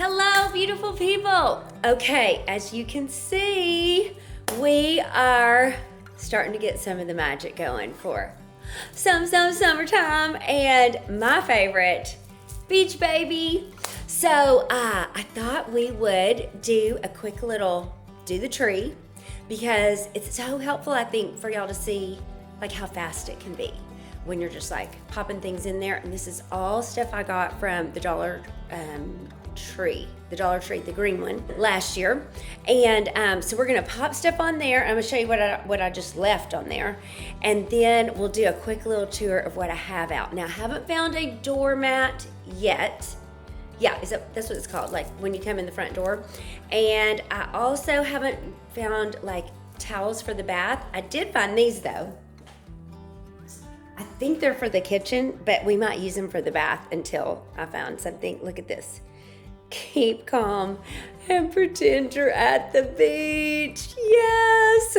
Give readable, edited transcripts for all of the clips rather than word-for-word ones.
Hello, beautiful people. Okay, as you can see, we are starting to get some of the magic going for some summertime and my favorite, beach baby. So I thought we would do a quick little do the tree because it's so helpful, I think, for y'all to see like how fast it can be when you're just like popping things in there. And this is all stuff I got from the Dollar Tree, the green one, last year. And so we're gonna pop stuff on there. I'm gonna show you what I just left on there, and then we'll do a quick little tour of what I have out. Now I haven't found a doormat yet. Yeah, that's what it's called, like when you come in the front door. And I also haven't found like towels for the bath. I did find these though. I think they're for the kitchen, but we might use them for the bath until I found something. Look at this. Keep calm and pretend you're at the beach. Yes.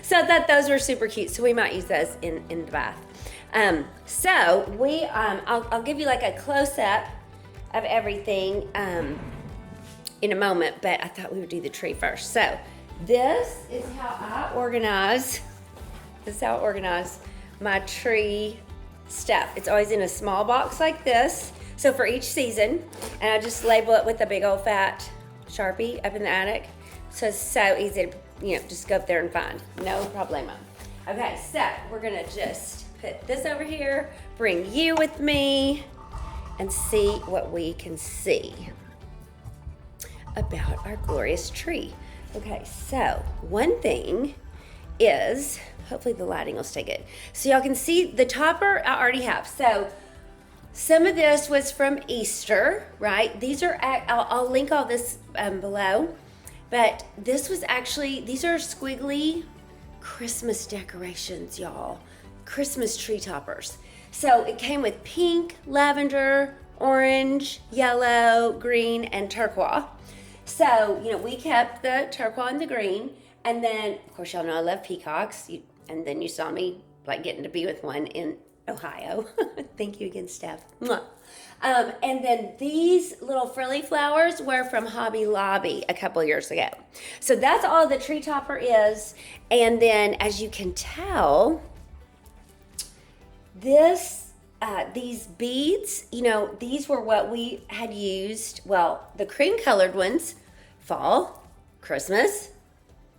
So I thought those were super cute. So we might use those in the bath. So we, I'll give you like a close up of everything in a moment, but I thought we would do the tree first. So this is how I organize. This is how I organize my tree stuff. It's always in a small box like this. So for each season, and I just label it with a big old fat Sharpie up in the attic. So it's so easy to, just go up there and find. No problemo. Okay, so we're gonna just put this over here, bring you with me, and see what we can see about our glorious tree. Okay, so one thing is, hopefully the lighting will stay good. So y'all can see the topper I already have. So some of this was from Easter, right? These are, I'll link all this below, but this was actually, these are squiggly Christmas decorations, y'all. Christmas tree toppers. So it came with pink, lavender, orange, yellow, green, and turquoise. So, we kept the turquoise and the green. And then, of course, y'all know I love peacocks. And then you saw me like getting to be with one in Ohio. Thank you again, Steph. And then these little frilly flowers were from Hobby Lobby a couple years ago. So that's all the tree topper is. And then, as you can tell, these beads, these were what we had used. Well, the cream colored ones, fall, Christmas,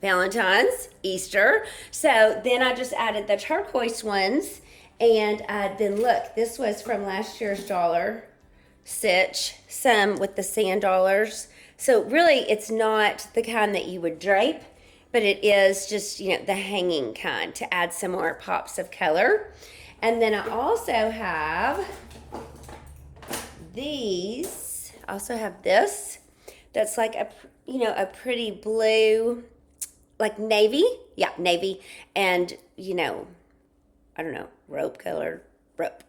Valentine's, Easter. So then I just added the turquoise ones. And then look, this was from last year's Dollar Stitch, some with the sand dollars. So really it's not the kind that you would drape, but it is just, the hanging kind to add some more pops of color. And then I also have these. I also have this that's like a pretty blue, like navy. Yeah, navy. And, I don't know, rope colored rope.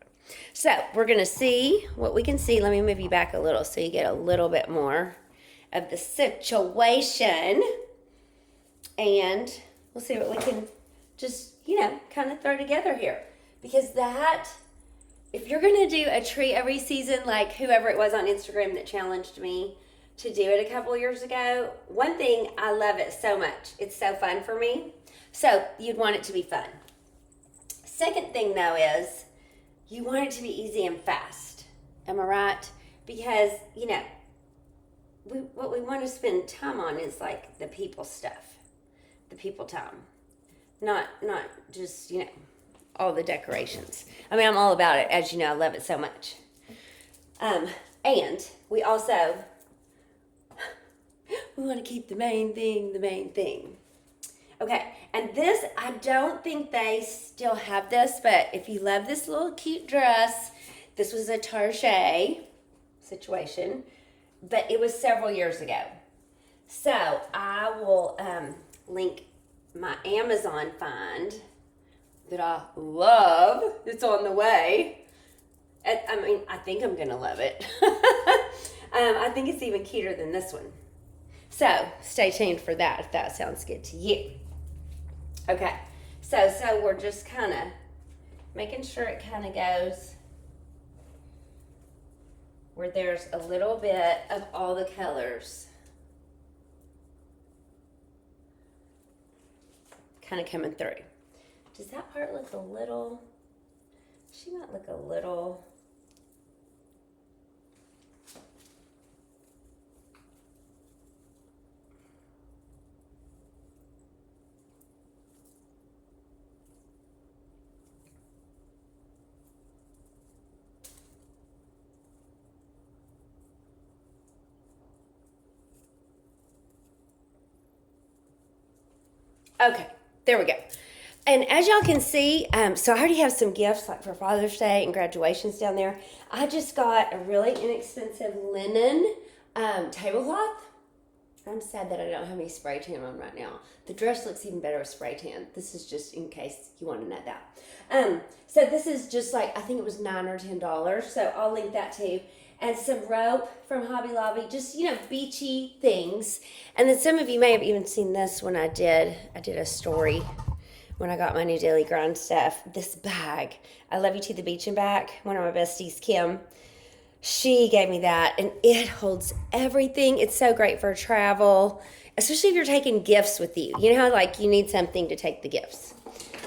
So we're going to see what we can see. Let me move you back a little so you get a little bit more of the situation. And we'll see what we can just, kind of throw together here. Because if you're going to do a tree every season, like whoever it was on Instagram that challenged me to do it a couple years ago, one thing, I love it so much. It's so fun for me. So you'd want it to be fun. Second thing though is you want it to be easy and fast. Am I right? Because, what we want to spend time on is like the people stuff, the people time, not just, all the decorations. I mean, I'm all about it. As you know, I love it so much. And we also, we want to keep the main thing. Okay, and this, I don't think they still have this, but if you love this little cute dress, this was a Target situation, but it was several years ago. So I will link my Amazon find that I love. It's on the way. I think I'm gonna love it. I think it's even cuter than this one. So stay tuned for that if that sounds good to you. Okay, so we're just kind of making sure it kind of goes where there's a little bit of all the colors kind of coming through. Does that part look a little, she might look a little, okay, there we go. And as y'all can see, so I already have some gifts like for Father's Day and graduations down there. I just got a really inexpensive linen tablecloth. I'm sad that I don't have any spray tan on right now. The dress looks even better with spray tan. This is just in case you want to know that. So this is just like, I think it was $9 or $10. So I'll link that too. And some rope from Hobby Lobby, just, you know, beachy things. And then some of you may have even seen this when I did a story when I got my new daily grind stuff. This bag, I love you to the beach and back. One of my besties, Kim, she gave me that, and it holds everything. It's so great for travel, especially if you're taking gifts with you. You know how like you need something to take the gifts.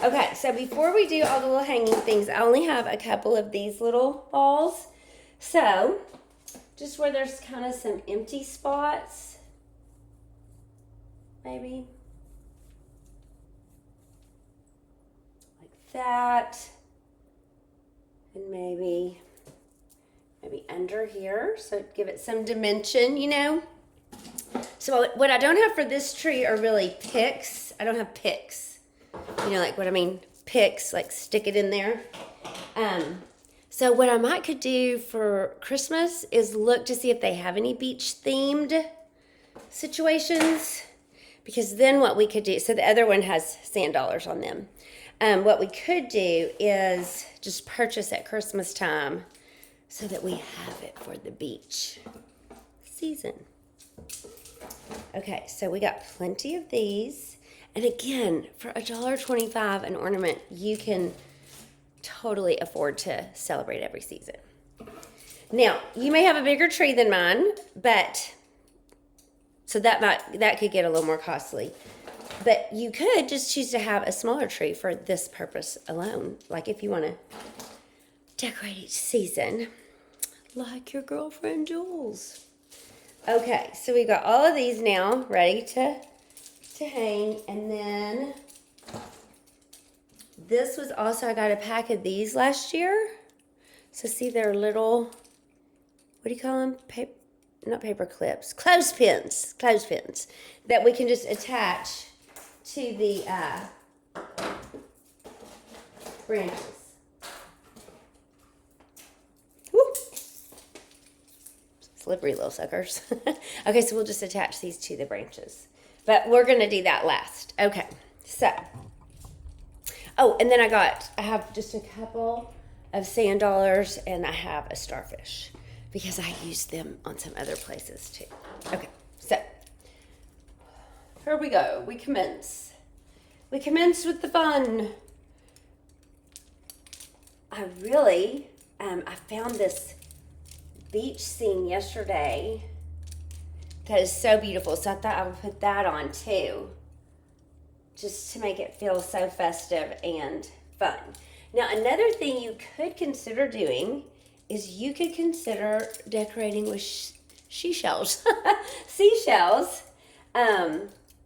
Okay, so before we do all the little hanging things, I only have a couple of these little balls. So just where there's kind of some empty spots, maybe like that, and maybe under here, so give it some dimension, you know. So what I don't have for this tree are really picks. I don't have picks, you know, like what I mean, picks, like stick it in there. So what I might could do for Christmas is look to see if they have any beach themed situations, because then what we could do, so the other one has sand dollars on them. What we could do is just purchase at Christmas time so that we have it for the beach season. Okay, so we got plenty of these. And again, for $1.25 an ornament, you can totally afford to celebrate every season. Now, you may have a bigger tree than mine, but so that could get a little more costly. But you could just choose to have a smaller tree for this purpose alone. Like if you want to decorate each season like your girlfriend Jules. Okay, so we got all of these now ready to hang. And then this was also, I got a pack of these last year. So see, they're little, what do you call them? Not paper clips, clothespins that we can just attach to the branches. Woo! Slippery little suckers. Okay, so we'll just attach these to the branches. But we're going to do that last. Okay, so. Oh, and then I have just a couple of sand dollars, and I have a starfish because I use them on some other places too. Okay, so here we go. We commence with the fun. I found this beach scene yesterday that is so beautiful, so I thought I would put that on too, just to make it feel so festive and fun. Now, another thing you could consider doing is you could consider decorating with seashells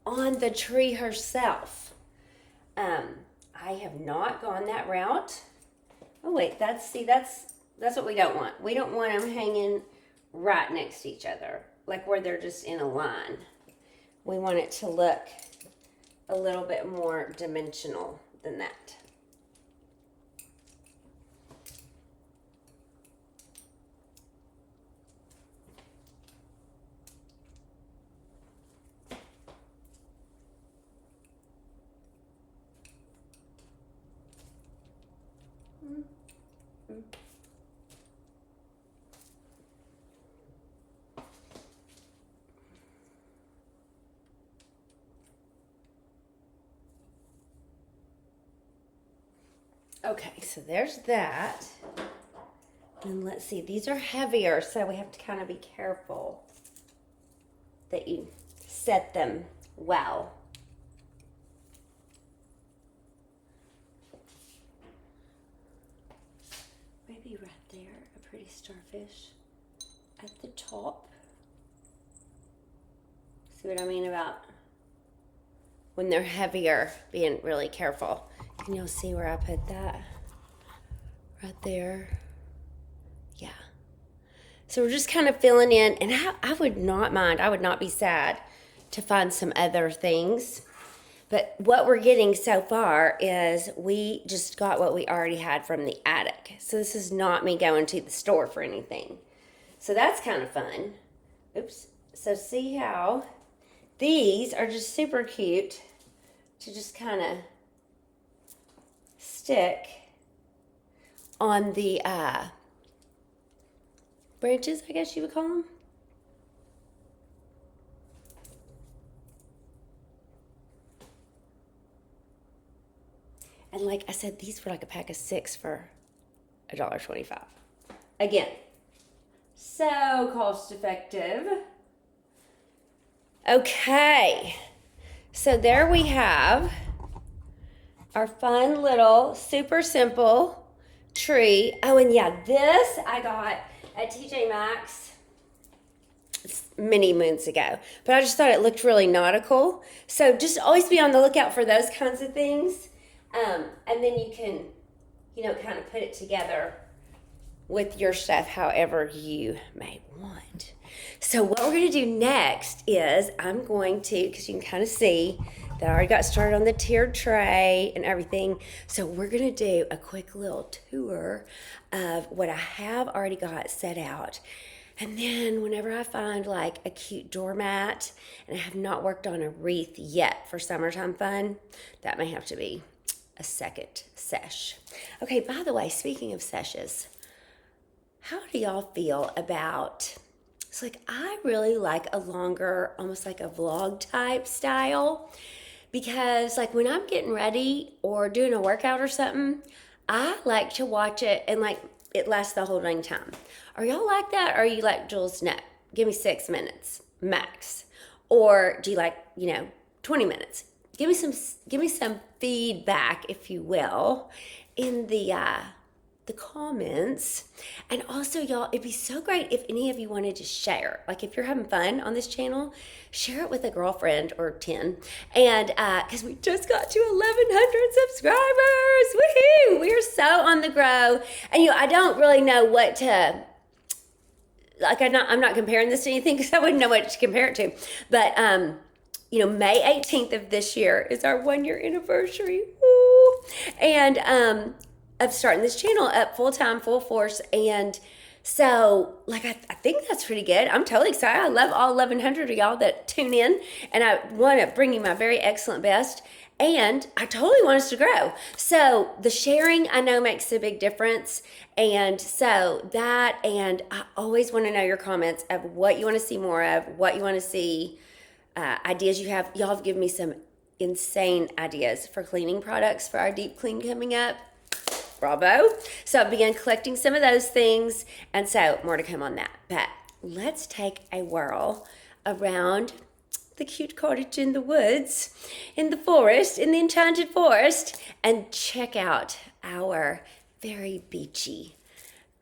on the tree herself. I have not gone that route. Oh wait, that's what we don't want. We don't want them hanging right next to each other, like where they're just in a line. We want it to look a little bit more dimensional than that. Okay, so there's that. And let's see, these are heavier, so we have to kind of be careful that you set them well. Maybe right there, a pretty starfish at the top. See what I mean about when they're heavier, being really careful. Can y'all see where I put that? Right there. Yeah. So we're just kind of filling in, and I would not mind, I would not be sad to find some other things. But what we're getting so far is we just got what we already had from the attic. So this is not me going to the store for anything. So that's kind of fun. Oops. So see how these are just super cute to just kind of stick on the branches, I guess you would call them. And like I said, these were like a pack of 6 for $1.25. Again, so cost effective. Okay, so there we have our fun little super simple tree. Oh, and yeah, this I got at TJ Maxx many moons ago, but I just thought it looked really nautical. So just always be on the lookout for those kinds of things. And then you can, you know, kind of put it together with your stuff however you may want. So what we're going to do next is I'm going to, because you can kind of see that I already got started on the tiered tray and everything. So we're going to do a quick little tour of what I have already got set out. And then whenever I find like a cute doormat, and I have not worked on a wreath yet for summertime fun, that may have to be a second sesh. Okay, by the way, speaking of seshes, how do y'all feel about, it's like I really like a longer, almost like a vlog type style, because like when I'm getting ready or doing a workout or something, I like to watch it and like it lasts the whole dang time. Are y'all like that? Or are you like, Jules, no, give me 6 minutes max? Or do you like, 20 minutes? Give me some feedback, if you will, in the comments. And also, y'all, it'd be so great if any of you wanted to share. Like if you're having fun on this channel, share it with a girlfriend or 10. And because we just got to 1,100 subscribers. Woohoo! We are so on the grow. And I don't really know what to, like I'm not comparing this to anything because I wouldn't know what to compare it to. But May 18th of this year is our 1-year anniversary. Woo! And of starting this channel up full time, full force. And so, like, I think that's pretty good. I'm totally excited. I love all 1,100 of y'all that tune in. And I want to bring you my very excellent best. And I totally want us to grow. So the sharing, I know, makes a big difference. And so that, and I always want to know your comments of what you want to see more of, what you want to see, ideas you have. Y'all have given me some insane ideas for cleaning products for our deep clean coming up. Bravo. So I began collecting some of those things. And so more to come on that. But let's take a whirl around the cute cottage in the woods, in the forest, in the enchanted forest, and check out our very beachy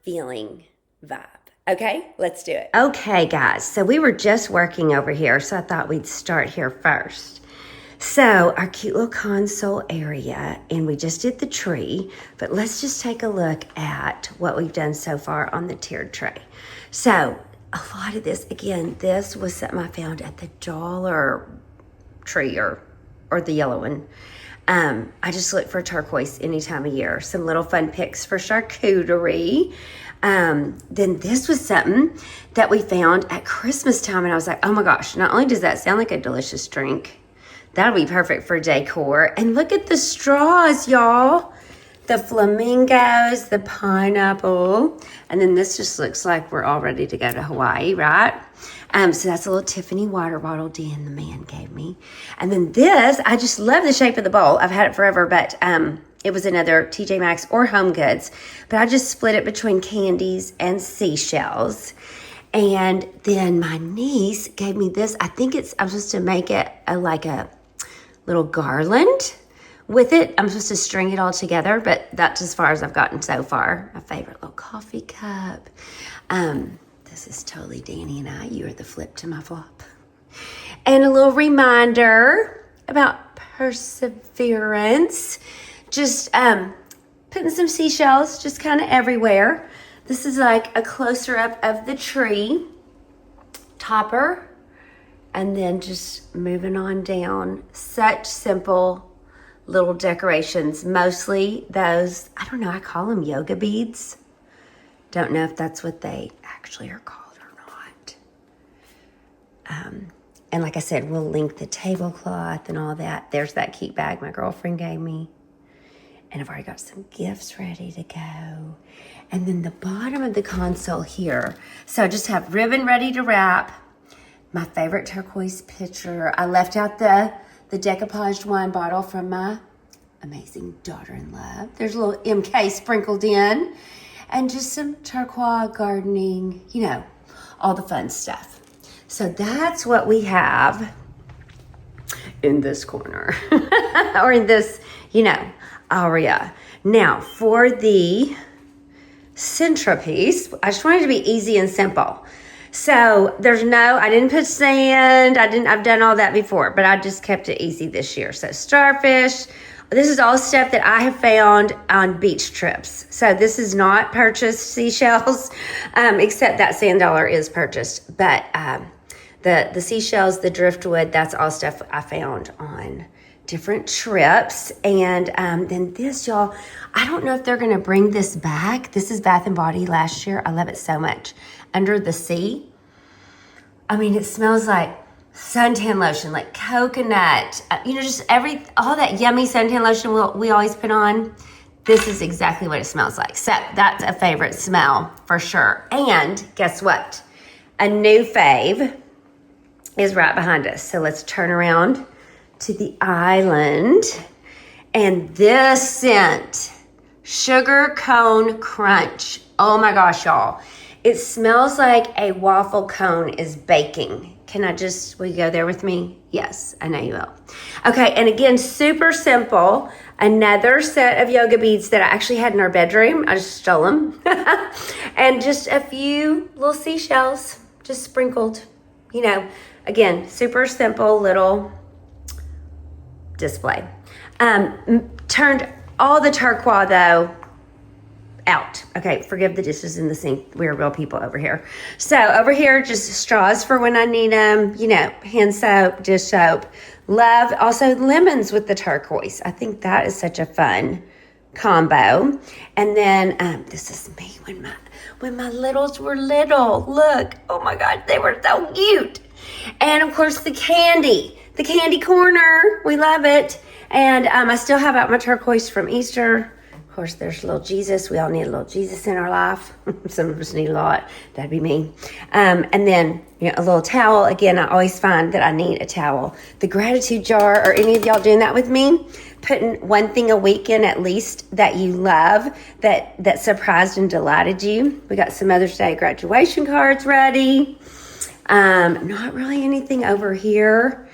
feeling vibe. Okay, let's do it. Okay, guys, so we were just working over here, so I thought we'd start here first. So our cute little console area, and we just did the tree, but let's just take a look at what we've done so far on the tiered tray. So a lot of this, again, this was something I found at the Dollar Tree or the yellow one. I just look for turquoise any time of year. Some little fun picks for charcuterie. Then this was something that we found at Christmas time, and I was like, oh my gosh, not only does that sound like a delicious drink, that'll be perfect for decor. And look at the straws, y'all. The flamingos, the pineapple, and then this just looks like we're all ready to go to Hawaii, right? So that's a little Tiffany water bottle Dan the man gave me. And then this, I just love the shape of the bowl. I've had it forever, but it was another TJ Maxx or Home Goods, but I just split it between candies and seashells. And then my niece gave me this. I think I'm supposed to make it like a little garland with it. I'm supposed to string it all together, but that's as far as I've gotten so far. My favorite little coffee cup. This is totally Danny and I. You are the flip to my flop. And a little reminder about perseverance. Just putting some seashells just kind of everywhere. This is like a closer up of the tree topper, and then just moving on down. Such simple little decorations. Mostly those, I don't know, I call them yoga beads. Don't know if that's what they actually are called or not. And like I said, we'll link the tablecloth and all that. There's that keep bag my girlfriend gave me. And I've already got some gifts ready to go. And then the bottom of the console here. So I just have ribbon ready to wrap. My favorite turquoise pitcher. I left out the decoupaged wine bottle from my amazing daughter-in-law. There's a little MK sprinkled in. And just some turquoise gardening, you know, all the fun stuff. So that's what we have in this corner. Or in this, you know, area. Now, for the centerpiece, I just wanted it to be easy and simple. So I didn't put sand. I've done all that before, but I just kept it easy this year. So starfish. This is all stuff that I have found on beach trips. So this is not purchased seashells, except that sand dollar is purchased. But the seashells, the driftwood, that's all stuff I found on different trips. And then this, y'all, I don't know if they're going to bring this back. This is Bath & Body last year. I love it so much. Under the Sea. I mean, it smells like suntan lotion, like coconut, you know, just all that yummy suntan lotion we always put on. This is exactly what it smells like. So that's a favorite smell for sure. And guess what? A new fave is right behind us. So let's turn around to the island. And this scent, Sugar Cone Crunch. Oh my gosh, y'all. It smells like a waffle cone is baking. Will you go there with me? Yes, I know you will. Okay, and again, super simple. Another set of yoga beads that I actually had in our bedroom. I just stole them. And just a few little seashells, just sprinkled. You know, again, super simple little display. Turned all the turquoise, though, out. Okay, forgive the dishes in the sink. We're real people over here. So over here, just straws for when I need them, you know, hand soap, dish soap. Love also lemons with the turquoise. I think that is such a fun combo. And then this is me when my littles were little. Look, oh my God, they were so cute. And of course the candy corner. We love it. And I still have out my turquoise from Easter. Of course, there's little Jesus. We all need a little Jesus in our life. Some of us need a lot. That'd be me. And then, you know, a little towel. Again, I always find that I need a towel. The gratitude jar. Are any of y'all doing that with me? Putting one thing a week in at least that you love, that surprised and delighted you. We got some Mother's Day graduation cards ready. Not really anything over here.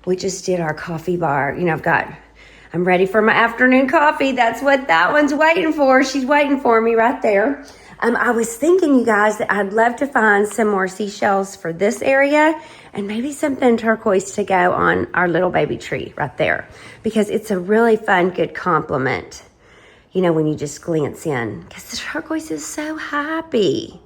We just did our coffee bar. You know, I'm ready for my afternoon coffee. That's what that one's waiting for. She's waiting for me right there. I was thinking, you guys, that I'd love to find some more seashells for this area and maybe something turquoise to go on our little baby tree right there, because it's a really fun, good compliment, you know, when you just glance in, because the turquoise is so happy.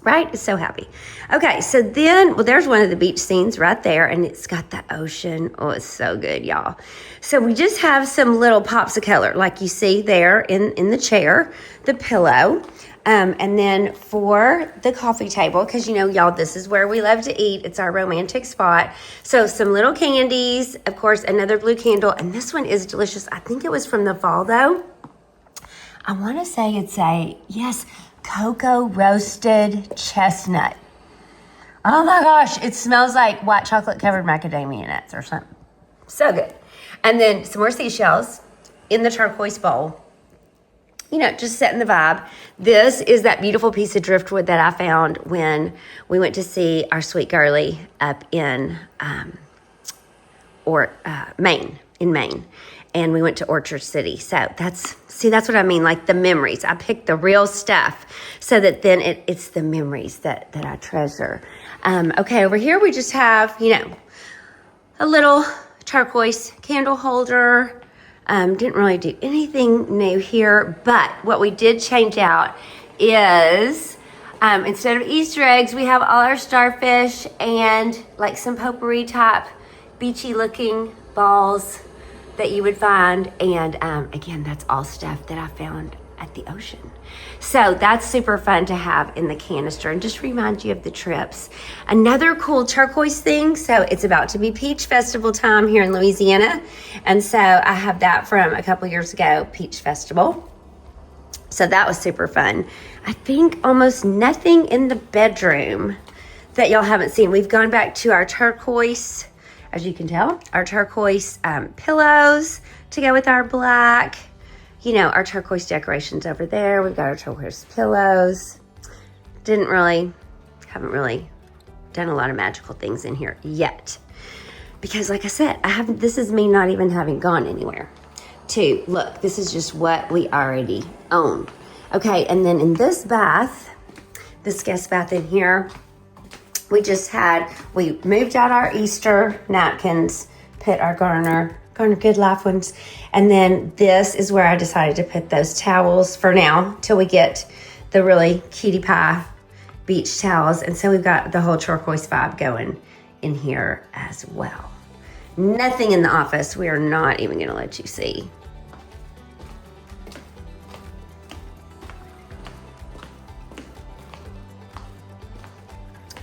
Right? It's so happy. Okay, so then, there's one of the beach scenes right there, and it's got the ocean. Oh, it's so good, y'all. So we just have some little pops of color, like you see there in the chair, the pillow. And then for the coffee table, because, you know, y'all, this is where we love to eat. It's our romantic spot. So some little candies, of course, another blue candle, and this one is delicious. I think it was from the fall, though. I want to say it's cocoa roasted chestnut. Oh my gosh, it smells like white chocolate covered macadamia nuts or something. So good. And then some more seashells. in the turquoise bowl. You know, just setting the vibe. This is that beautiful piece of driftwood that I found when we went to see our sweet girlie up in Maine, and we went to Orchard City. So that's what I mean, like the memories. I picked the real stuff so that then it's the memories that I treasure. Okay, over here we just have, you know, a little turquoise candle holder. Didn't really do anything new here, but what we did change out is instead of Easter eggs, we have all our starfish and like some potpourri type beachy looking balls that you would find. And again, that's all stuff that I found at the ocean. So that's super fun to have in the canister and just remind you of the trips. Another cool turquoise thing, so it's about to be Peach Festival time here in Louisiana. And so I have that from a couple years ago, Peach Festival. So that was super fun. I think almost nothing in the bedroom that y'all haven't seen. We've gone back to our turquoise, as you can tell, our turquoise pillows to go with our black. You know, our turquoise decorations over there. We've got our turquoise pillows. Haven't really done a lot of magical things in here yet. Because like I said, this is me not even having gone anywhere. Look, this is just what we already own. Okay, and then in this bath, this guest bath in here, we moved out our Easter napkins, put our Garner Good Life ones. And then this is where I decided to put those towels for now till we get the really cutie pie beach towels. And so we've got the whole turquoise vibe going in here as well. Nothing in the office. We are not even going to let you see.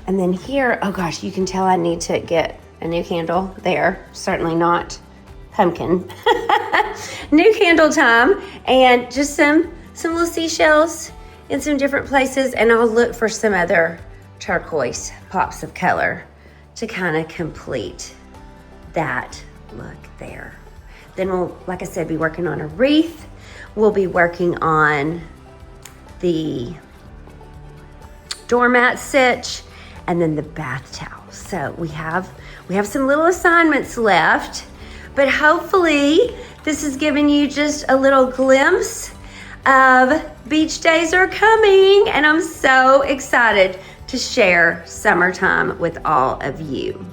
And then here, oh gosh, you can tell I need to get a new candle there. Certainly not pumpkin. New candle time, and just some little seashells in some different places, and I'll look for some other turquoise pops of color to kind of complete that look there. Then we'll, like I said, be working on a wreath. We'll be working on the doormat sitch and then the bath towels. So we have some little assignments left. But hopefully this has given you just a little glimpse of beach days are coming, and I'm so excited to share summertime with all of you.